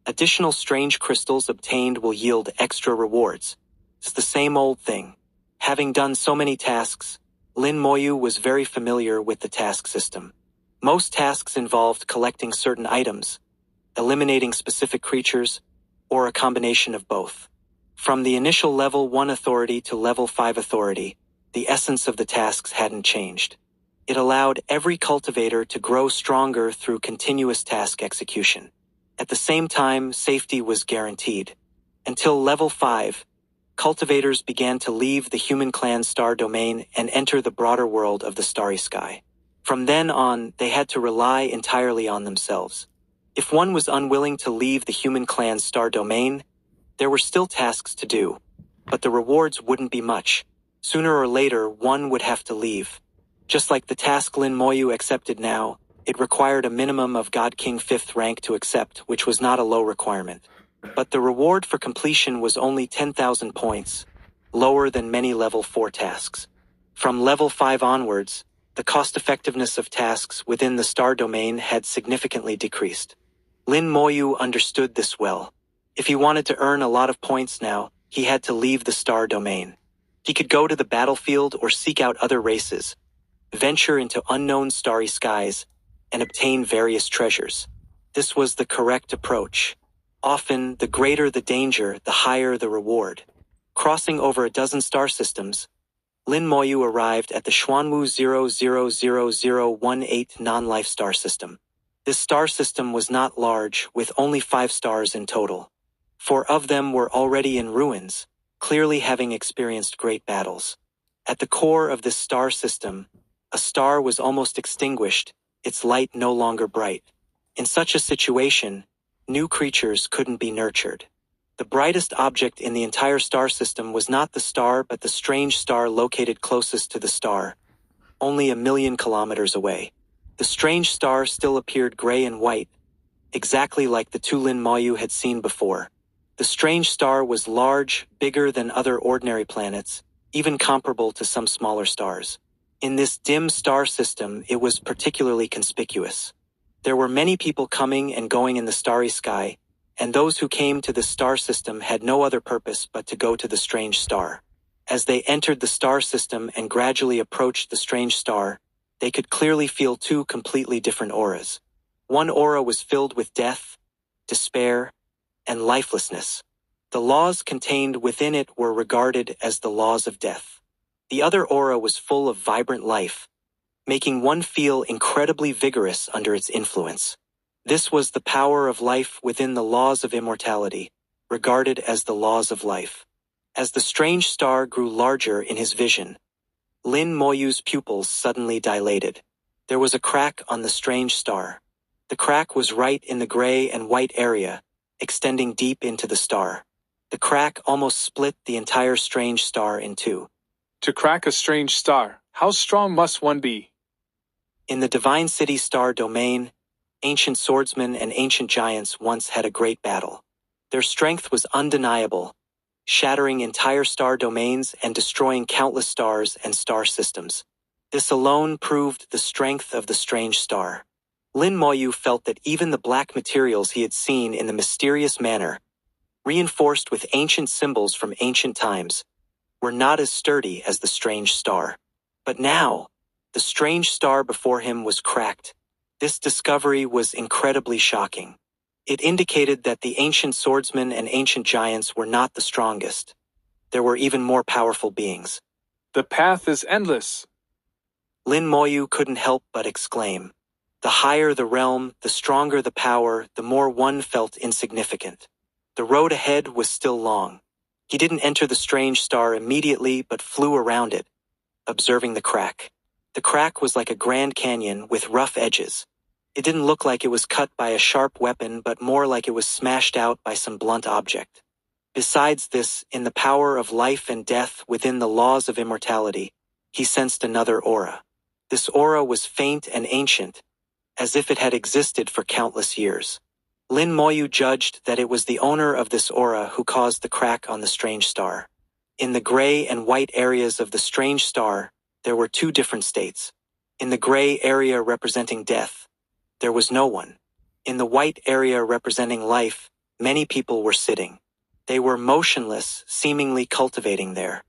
Additional strange crystals obtained will yield extra rewards. It's the same old thing. Having done so many tasks, Lin Moyu was very familiar with the task system. Most tasks involved collecting certain items, eliminating specific creatures, or a combination of both. From the initial level 1 authority to level 5 authority, the essence of the tasks hadn't changed. It allowed every cultivator to grow stronger through continuous task execution. At the same time, safety was guaranteed. Until level 5, cultivators began to leave the human clan star domain and enter the broader world of the starry sky. From then on, they had to rely entirely on themselves. If one was unwilling to leave the human clan star domain, there were still tasks to do, but the rewards wouldn't be much. Sooner or later, one would have to leave. Just like the task Lin Moyu accepted now, it required a minimum of God King 5th rank to accept, which was not a low requirement. But the reward for completion was only 10,000 points, lower than many level 4 tasks. From level 5 onwards, the cost-effectiveness of tasks within the star domain had significantly decreased. Lin Moyu understood this well. If he wanted to earn a lot of points now, he had to leave the star domain. He could go to the battlefield or seek out other races, venture into unknown starry skies, and obtain various treasures. This was the correct approach. Often, the greater the danger, the higher the reward. Crossing over a dozen star systems, Lin Moyu arrived at the Xuanwu 000018 non-life star system. This star system was not large, with only 5 stars in total. 4 of them were already in ruins, clearly having experienced great battles. At the core of this star system, a star was almost extinguished, its light no longer bright. In such a situation, new creatures couldn't be nurtured. The brightest object in the entire star system was not the star but the strange star located closest to the star, only 1,000,000 kilometers away. The strange star still appeared gray and white, exactly like the 2 Lin Moyu had seen before. The strange star was large, bigger than other ordinary planets, even comparable to some smaller stars. In this dim star system, it was particularly conspicuous. There were many people coming and going in the starry sky, and those who came to the star system had no other purpose but to go to the strange star. As they entered the star system and gradually approached the strange star, They could clearly feel two completely different auras. One aura was filled with death, despair, and lifelessness. The laws contained within it were regarded as the laws of death. The other aura was full of vibrant life, making one feel incredibly vigorous under its influence. This was the power of life within the laws of immortality, regarded as the laws of life. As the strange star grew larger in his vision, Lin Moyu's pupils suddenly dilated. There was a crack on the strange star. The crack was right in the gray and white area, extending deep into the star. The crack almost split the entire strange star in two. To crack a strange star, how strong must one be? In the Divine City star domain, ancient swordsmen and ancient giants once had a great battle. Their strength was undeniable, shattering entire star domains and destroying countless stars and star systems. This alone proved the strength of the strange star. Lin Moyu felt that even the black materials he had seen in the mysterious manner, reinforced with ancient symbols from ancient times, were not as sturdy as the strange star. But now, the strange star before him was cracked. This discovery was incredibly shocking. It indicated that the ancient swordsmen and ancient giants were not the strongest. There were even more powerful beings. The path is endless. Lin Moyu couldn't help but exclaim. The higher the realm, the stronger the power, the more one felt insignificant. The road ahead was still long. He didn't enter the strange star immediately but flew around it, observing the crack. The crack was like a grand canyon with rough edges. It didn't look like it was cut by a sharp weapon but more like it was smashed out by some blunt object. Besides this, in the power of life and death within the laws of immortality, he sensed another aura. This aura was faint and ancient, as if it had existed for countless years. Lin Moyu judged that it was the owner of this aura who caused the crack on the strange star. In the gray and white areas of the strange star, there were two different states. In the gray area representing death, there was no one. In the white area representing life, many people were sitting. They were motionless, seemingly cultivating there.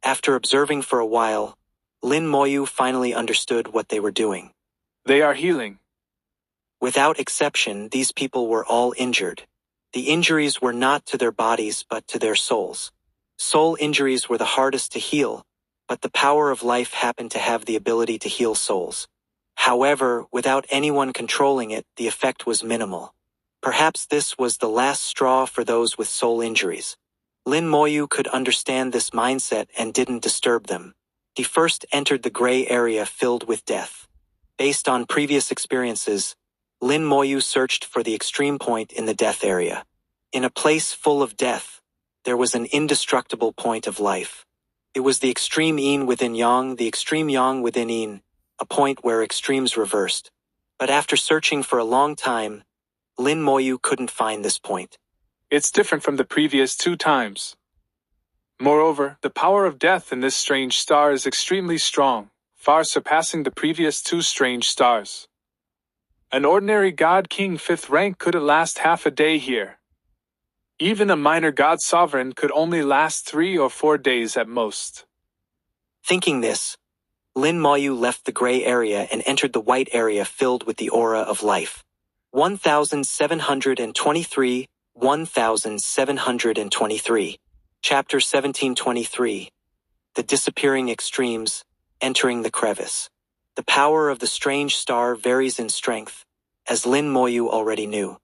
After observing for a while, Lin Moyu finally understood what they were doing. They are healing. Without exception, these people were all injured. The injuries were not to their bodies but to their souls. Soul injuries were the hardest to heal, but the power of life happened to have the ability to heal souls. However, without anyone controlling it, the effect was minimal. Perhaps this was the last straw for those with soul injuries. Lin Moyu could understand this mindset and didn't disturb them. He first entered the gray area filled with death. Based on previous experiences, Lin Moyu searched for the extreme point in the death area. In a place full of death, there was an indestructible point of life. It was the extreme yin within yang, the extreme yang within yin, a point where extremes reversed. But after searching for a long time, Lin Moyu couldn't find this point. It's different from the previous 2 times. Moreover, the power of death in this strange star is extremely strong, far surpassing the previous 2 strange stars. An ordinary God King 5th rank couldn't last half a day here. Even a minor God Sovereign could only last 3 or 4 days at most. Thinking this, Lin Moyu left the gray area and entered the white area filled with the aura of life. 1723, 1723. Chapter 1723. The Disappearing Extremes, Entering the Crevice. The power of the strange star varies in strength, as Lin Moyu already knew.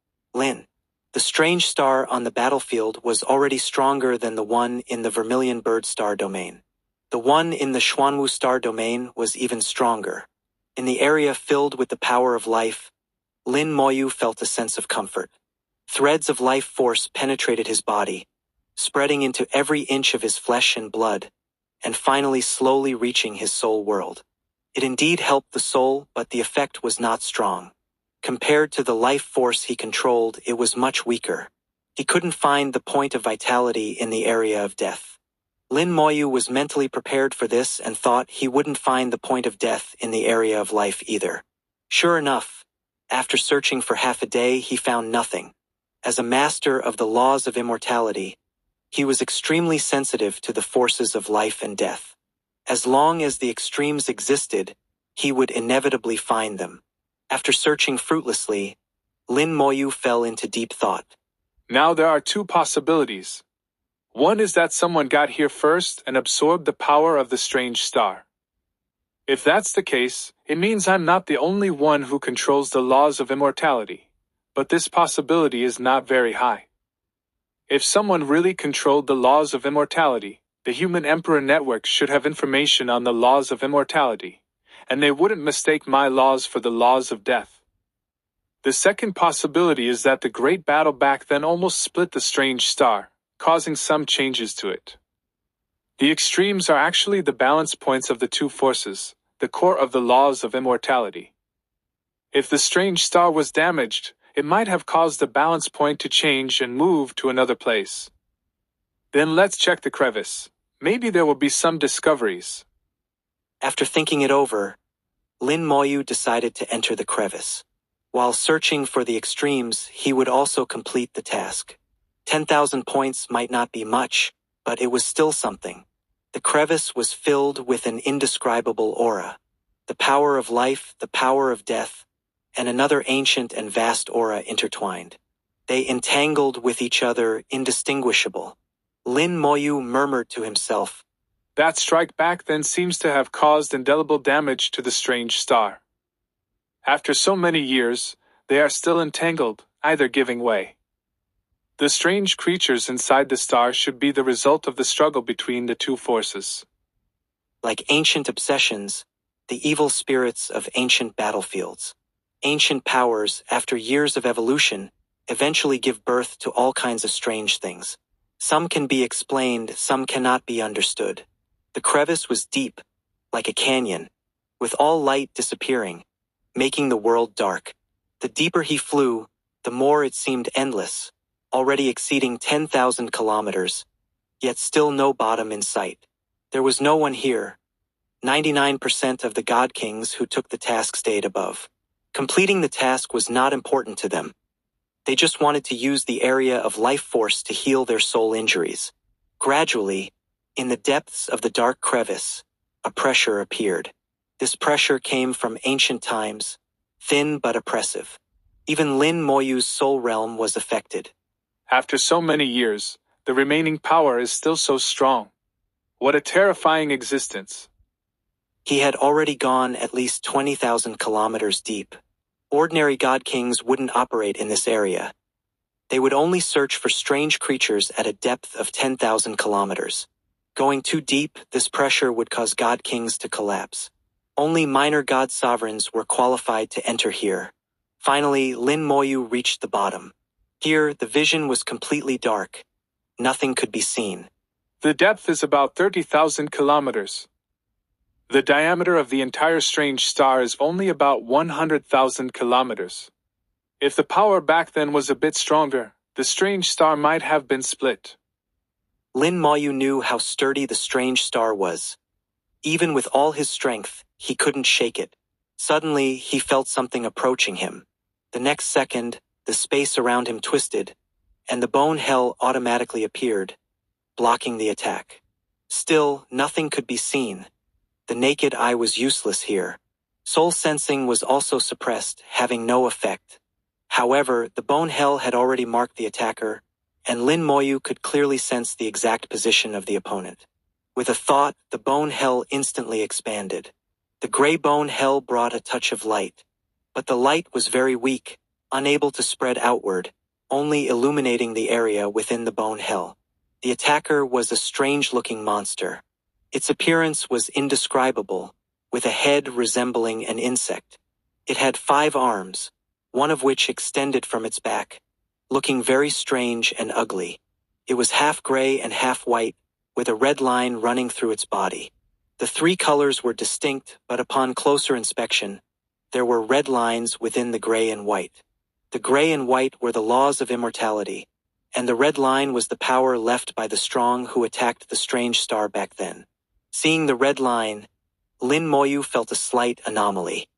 The strange star on the battlefield was already stronger than the one in the Vermilion Bird star domain. The one in the Xuanwu star domain was even stronger. In the area filled with the power of life, Lin Moyu felt a sense of comfort. Threads of life force penetrated his body, spreading into every inch of his flesh and blood, and finally slowly reaching his soul world. It indeed helped the soul, but the effect was not strong. Compared to the life force he controlled, it was much weaker. He couldn't find the point of vitality in the area of death. Lin Moyu was mentally prepared for this and thought he wouldn't find the point of death in the area of life either. Sure enough, after searching for half a day, he found nothing. As a master of the laws of immortality, he was extremely sensitive to the forces of life and death. As long as the extremes existed, he would inevitably find them. After searching fruitlessly, Lin Moyu fell into deep thought. Now there are two possibilities. One is that someone got here first and absorbed the power of the strange star. If that's the case, it means I'm not the only one who controls the laws of immortality. But this possibility is not very high. If someone really controlled the laws of immortality, the human emperor network should have information on the laws of immortality, and they wouldn't mistake my laws for the laws of death. The second possibility is that the great battle back then almost split the strange star, causing some changes to it. The extremes are actually the balance points of the two forces, the core of the laws of immortality. If the strange star was damaged, it might have caused the balance point to change and move to another place. Then let's check the crevice. Maybe there will be some discoveries. After thinking it over, Lin Moyu decided to enter the crevice. While searching for the extremes, he would also complete the task. 10,000 points might not be much, but it was still something. The crevice was filled with an indescribable aura. The power of life, the power of death, and another ancient and vast aura intertwined. They entangled with each other, indistinguishable. Lin Moyu murmured to himself, That strike back then seems to have caused indelible damage to the strange star. After so many years, they are still entangled, either giving way. The strange creatures inside the star should be the result of the struggle between the two forces. like ancient obsessions, the evil spirits of ancient battlefields. Ancient powers, after years of evolution, eventually give birth to all kinds of strange things. Some can be explained, some cannot be understood. The crevice was deep, like a canyon, with all light disappearing, making the world dark. The deeper he flew, the more it seemed endless, already exceeding 10,000 kilometers, yet still no bottom in sight. There was no one here. 99% of the God Kings who took the task stayed above. Completing the task was not important to them. They just wanted to use the area of life force to heal their soul injuries. Gradually, in the depths of the dark crevice, a pressure appeared. This pressure came from ancient times, thin but oppressive. Even Lin Moyu's soul realm was affected. After so many years, the remaining power is still so strong. What a terrifying existence. He had already gone at least 20,000 kilometers deep. Ordinary God Kings wouldn't operate in this area. They would only search for strange creatures at a depth of 10,000 kilometers. Going too deep, this pressure would cause God Kings to collapse. Only minor God Sovereigns were qualified to enter here. Finally, Lin Moyu reached the bottom. Here, the vision was completely dark. Nothing could be seen. The depth is about 30,000 kilometers. The diameter of the entire strange star is only about 100,000 kilometers. If the power back then was a bit stronger, the strange star might have been split. Lin Moyu knew how sturdy the strange star was. Even with all his strength, he couldn't shake it. Suddenly, he felt something approaching him. The next second, the space around him twisted, and the bone hell automatically appeared, blocking the attack. Still, nothing could be seen. The naked eye was useless here. Soul sensing was also suppressed, having no effect. However, the bone hell had already marked the attacker, and Lin Moyu could clearly sense the exact position of the opponent. With a thought, the bone hell instantly expanded. The gray bone hell brought a touch of light, but the light was very weak, unable to spread outward, only illuminating the area within the bone hell. The attacker was a strange-looking monster. Its appearance was indescribable, with a head resembling an insect. It had 5 arms, one of which extended from its back, looking very strange and ugly. It was half gray and half white, with a red line running through its body. The 3 colors were distinct, but upon closer inspection, there were red lines within the gray and white. The gray and white were the laws of immortality, and the red line was the power left by the strong who attacked the strange star back then. Seeing the red line, Lin Moyu felt a slight anomaly.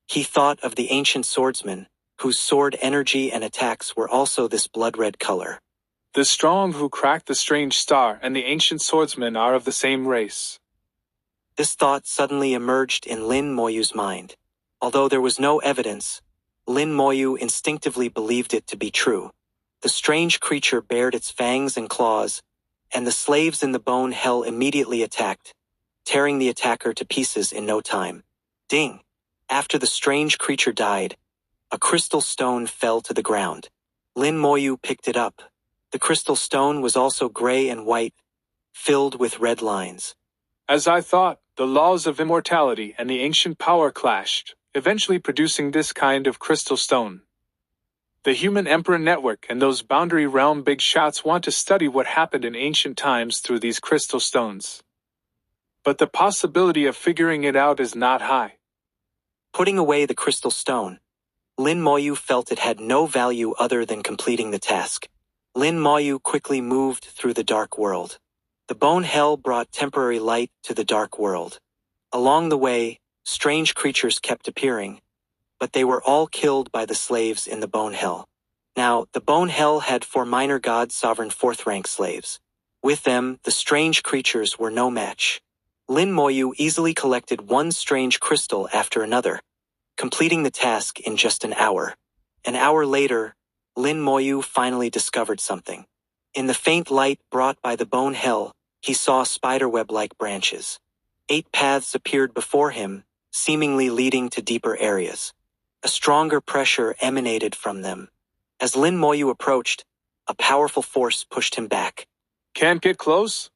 He thought of the ancient swordsman, whose sword energy and attacks were also this blood-red color. The strong who cracked the strange star and the ancient swordsman are of the same race. This thought suddenly emerged in Lin Moyu's mind. Although there was no evidence, Lin Moyu instinctively believed it to be true. The strange creature bared its fangs and claws, and the slaves in the bone hell immediately attacked, tearing the attacker to pieces in no time. Ding! After the strange creature died, a crystal stone fell to the ground. Lin Moyu picked it up. The crystal stone was also gray and white, filled with red lines. As I thought, the laws of immortality and the ancient power clashed, eventually producing this kind of crystal stone. The Human Emperor Network and those boundary realm big shots want to study what happened in ancient times through these crystal stones. But the possibility of figuring it out is not high. Putting away the crystal stone, Lin Moyu felt it had no value other than completing the task. Lin Moyu quickly moved through the dark world. The bone hell brought temporary light to the dark world. Along the way, strange creatures kept appearing, but they were all killed by the slaves in the bone hell. Now, the bone hell had 4 minor god sovereign 4th rank slaves. With them, the strange creatures were no match. Lin Moyu easily collected one strange crystal after another, completing the task in just an hour. An hour later, Lin Moyu finally discovered something. In the faint light brought by the bone hell, he saw spiderweb-like branches. 8 paths appeared before him, seemingly leading to deeper areas. A stronger pressure emanated from them. As Lin Moyu approached, a powerful force pushed him back. Can't get close?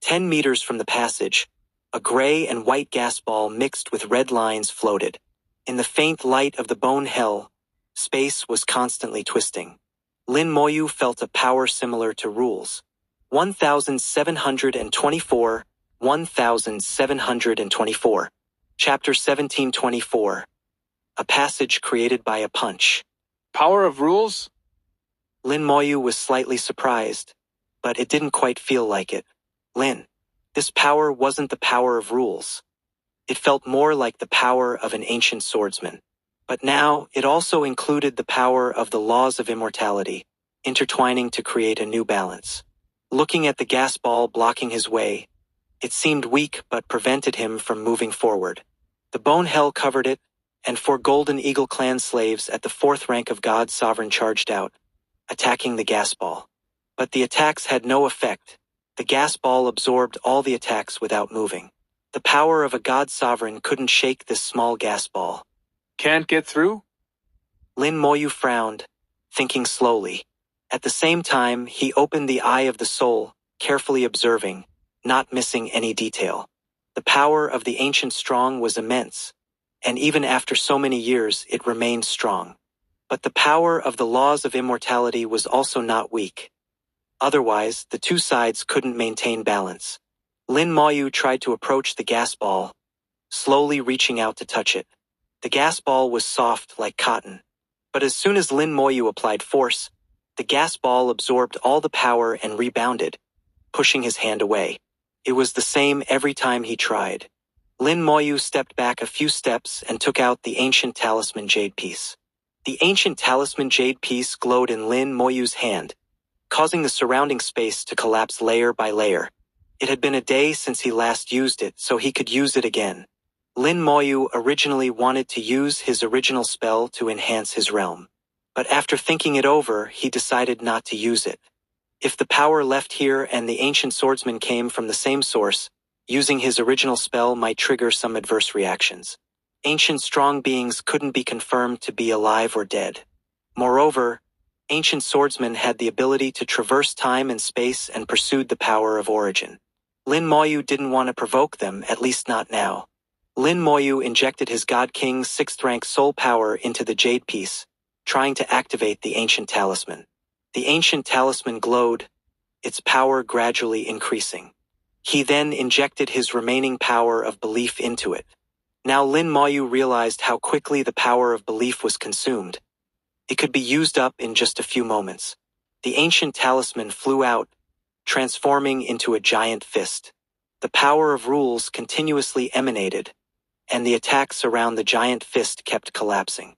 10 meters from the passage, a gray and white gas ball mixed with red lines floated. In the faint light of the bone hell, space was constantly twisting. Lin Moyu felt a power similar to rules. 1724, 1724. Chapter 1724. A passage created by a punch. Power of rules? Lin Moyu was slightly surprised, but it didn't quite feel like it. Lin, this power wasn't the power of rules. It felt more like the power of an ancient swordsman. But now, it also included the power of the laws of immortality, intertwining to create a new balance. Looking at the gas ball blocking his way, it seemed weak but prevented him from moving forward. The bone hell covered it, and 4 Golden Eagle clan slaves at the 4th rank of God Sovereign charged out, attacking the gas ball. But the attacks had no effect. The gas ball absorbed all the attacks without moving. The power of a God Sovereign couldn't shake this small gas ball. Can't get through? Lin Moyu frowned, thinking slowly. At the same time, he opened the eye of the soul, carefully observing, not missing any detail. The power of the ancient strong was immense, and even after so many years it remained strong. But the power of the laws of immortality was also not weak. Otherwise, the 2 sides couldn't maintain balance. Lin Moyu tried to approach the gas ball, slowly reaching out to touch it. The gas ball was soft like cotton. But as soon as Lin Moyu applied force, the gas ball absorbed all the power and rebounded, pushing his hand away. It was the same every time he tried. Lin Moyu stepped back a few steps and took out the ancient talisman jade piece. The ancient talisman jade piece glowed in Lin Moyu's hand, causing the surrounding space to collapse layer by layer. It had been a day since he last used it, so he could use it again. Lin Moyu originally wanted to use his original spell to enhance his realm. But after thinking it over, he decided not to use it. If the power left here and the ancient swordsman came from the same source, using his original spell might trigger some adverse reactions. Ancient strong beings couldn't be confirmed to be alive or dead. Moreover, ancient swordsmen had the ability to traverse time and space and pursued the power of origin. Lin Moyu didn't want to provoke them, at least not now. Lin Moyu injected his God King's 6th rank soul power into the jade piece, trying to activate the ancient talisman. The ancient talisman glowed, its power gradually increasing. He then injected his remaining power of belief into it. Now Lin Moyu realized how quickly the power of belief was consumed. It could be used up in just a few moments. The ancient talisman flew out, transforming into a giant fist. The power of rules continuously emanated, and the attacks around the giant fist kept collapsing.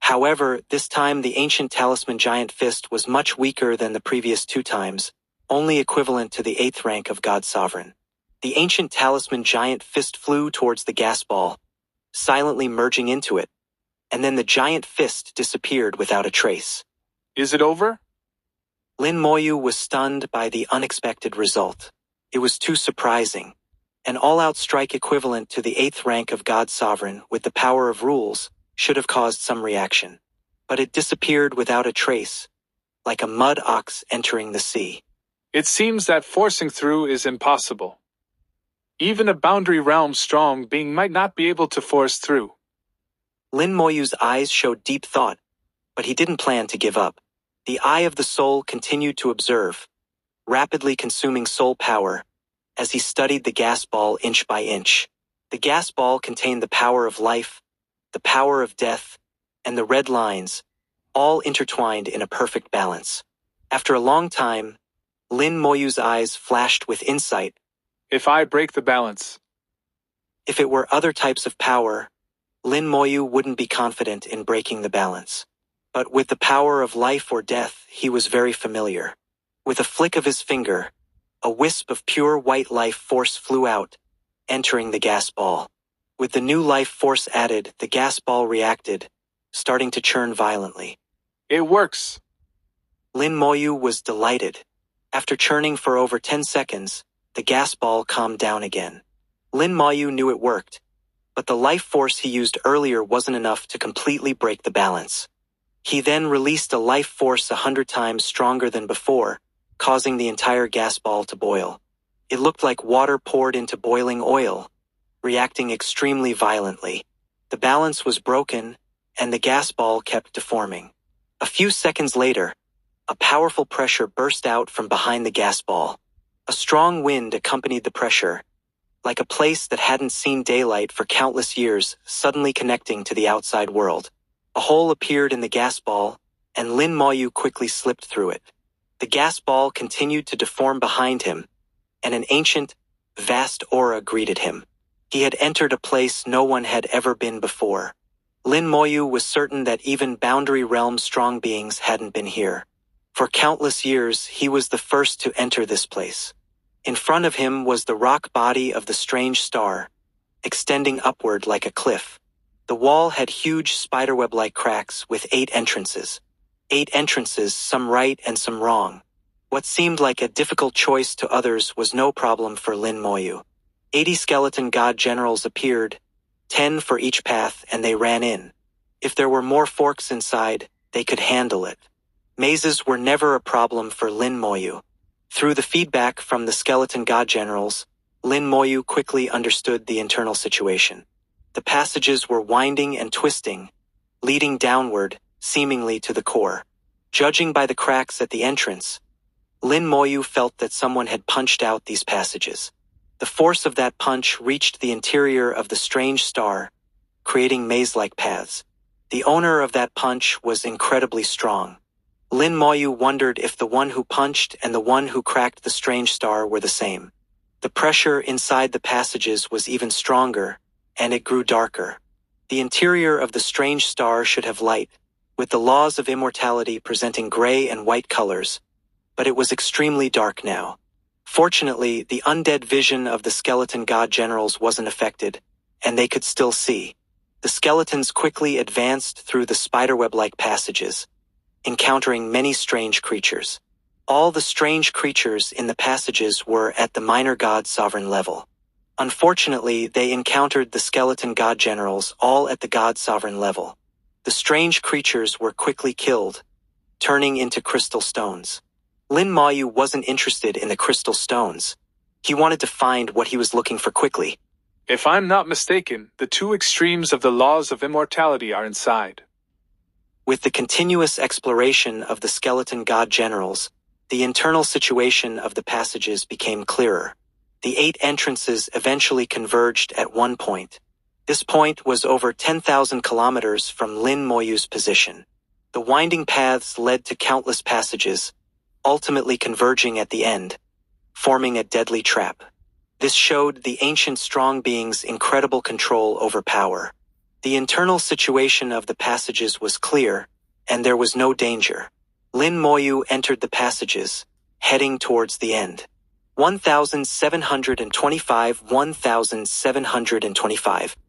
However, this time the ancient talisman giant fist was much weaker than the previous 2 times, only equivalent to the 8th rank of God Sovereign. The ancient talisman giant fist flew towards the gas ball, silently merging into it, and then the giant fist disappeared without a trace. Is it over? Lin Moyu was stunned by the unexpected result. It was too surprising. An all-out strike equivalent to the 8th rank of God Sovereign with the power of rules should have caused some reaction. But it disappeared without a trace, like a mud ox entering the sea. It seems that forcing through is impossible. Even a boundary realm strong being might not be able to force through. Lin Moyu's eyes showed deep thought, but he didn't plan to give up. The eye of the soul continued to observe, rapidly consuming soul power, as he studied the gas ball inch by inch. The gas ball contained the power of life, the power of death, and the red lines, all intertwined in a perfect balance. After a long time, Lin Moyu's eyes flashed with insight. If I break the balance. If it were other types of power, Lin Moyu wouldn't be confident in breaking the balance. But with the power of life or death, he was very familiar. With a flick of his finger, a wisp of pure white life force flew out, entering the gas ball. With the new life force added, the gas ball reacted, starting to churn violently. It works. Lin Moyu was delighted. After churning for over 10 seconds, the gas ball calmed down again. Lin Moyu knew it worked, but the life force he used earlier wasn't enough to completely break the balance. He then released a life force 100 times stronger than before, causing the entire gas ball to boil. It looked like water poured into boiling oil, reacting extremely violently. The balance was broken, and the gas ball kept deforming. A few seconds later, a powerful pressure burst out from behind the gas ball. A strong wind accompanied the pressure, like a place that hadn't seen daylight for countless years suddenly connecting to the outside world. A hole appeared in the gas ball, and Lin Moyu quickly slipped through it. The gas ball continued to deform behind him, and an ancient, vast aura greeted him. He had entered a place no one had ever been before. Lin Moyu was certain that even boundary realm strong beings hadn't been here. For countless years, he was the first to enter this place. In front of him was the rock body of the strange star, extending upward like a cliff. The wall had huge spiderweb-like cracks with 8 entrances. 8 entrances, some right and some wrong. What seemed like a difficult choice to others was no problem for Lin Moyu. 80 skeleton god generals appeared, 10 for each path, and they ran in. If there were more forks inside, they could handle it. Mazes were never a problem for Lin Moyu. Through the feedback from the skeleton god generals, Lin Moyu quickly understood the internal situation. The passages were winding and twisting, leading downward, seemingly to the core. Judging by the cracks at the entrance, Lin Moyu felt that someone had punched out these passages. The force of that punch reached the interior of the strange star, creating maze-like paths. The owner of that punch was incredibly strong. Lin Moyu wondered if the one who punched and the one who cracked the strange star were the same. The pressure inside the passages was even stronger, and it grew darker. The interior of the strange star should have light, with the laws of immortality presenting gray and white colors, but it was extremely dark now. Fortunately, the undead vision of the skeleton god generals wasn't affected, and they could still see. The skeletons quickly advanced through the spiderweb-like passages, encountering many strange creatures. All the strange creatures in the passages were at the minor god sovereign level. Unfortunately, they encountered the skeleton god generals all at the god sovereign level. The strange creatures were quickly killed, turning into crystal stones. Lin Moyu wasn't interested in the crystal stones. He wanted to find what he was looking for quickly. If I'm not mistaken, the 2 extremes of the laws of immortality are inside. With the continuous exploration of the skeleton god generals, the internal situation of the passages became clearer. The 8 entrances eventually converged at one point. This point was over 10,000 kilometers from Lin Moyu's position. The winding paths led to countless passages, ultimately converging at the end, forming a deadly trap. This showed the ancient strong being's incredible control over power. The internal situation of the passages was clear, and there was no danger. Lin Moyu entered the passages, heading towards the end. 1725 1725